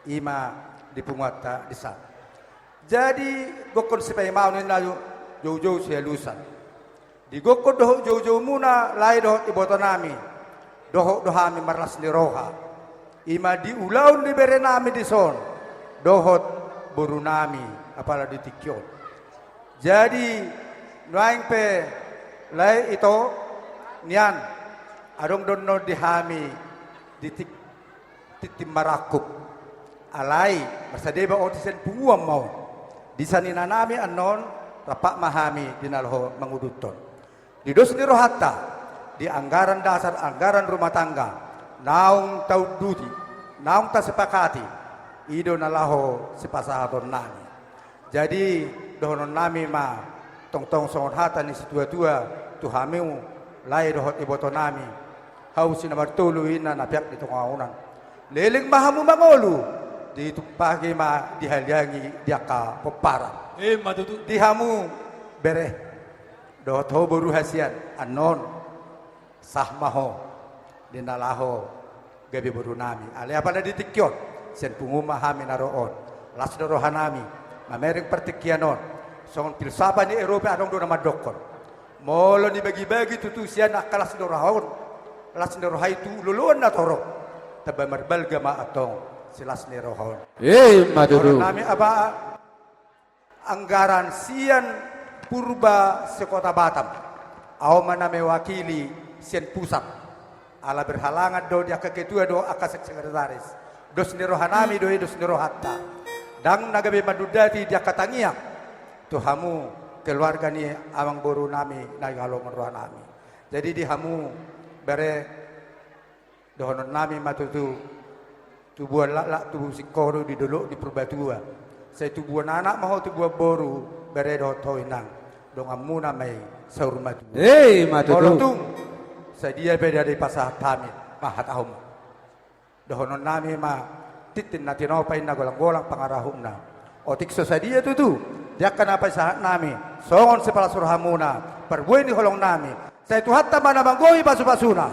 ima di pungwata disa. Jadi gokon sipai mau ni lalu jauh-jauh saya lusan. Di gokon doh jauh-jauh muna lai doh iboto nami. Doh dohami marlas ni roha. Ima di ulaun di bere nami di son. Dohot buru nami apala di tikyon. Jadi nuaing pe lai ito nian adong dono dihami di titim marakup alai masadeba otisen punguam mau di sanina nami anon rapak mahami dinalho manguduton di dos ni rohata di anggaran dasar anggaran rumah tangga naung tau duti naung ta sepakati ido nalaho sepasahaton nami jadi dohonon nami ma tong songon hata ni situa-tua tuhamiu lai dohot iboto nami hau sinamartulu ina napiak di tongaunan leleng mahamu mangolu di tupagi ma dihalyangi diaka popara matutu dihamu bere dohot ho boru hasian anon sahmaho dinalaho gabi boru nami ale apa di tikyon sen punguma hami naroon las dorohanami mamereng pertikianon songon pilsapa ni Eropa adong do nama dokon molo ni bagi-bagi tutu sian akalas dorahon las dorohai tu luluan na toro taba marbal gama atong silas ni rohon matutu nami apa anggaran sian purba sekota Batam aw mana mewakili sian pusat ala berhalangan do dia keketua do akasek sekretaris dos ni rohanami do dos ni rohatta dang nagabe madudati dia katangia tuhamu keluarga ni amang boru nami nagalong roh nami jadi di hamu bere dohonon nami matutu tubuan lak tubuh sikoro di dulu di perbatua saya tubuan anak mau tubuan boru bere do toinang dong amuna mai saurmatu matutu tung saya dia beda di pasah kami mahat ahum dohonon nami ma titin natinopai nagolang-golang pangarahumna otik sosadia tutu dia kenapa sahat nami songon sepala surhamuna perbueni holong nami saya tuhatta mana banggohi basu-basuna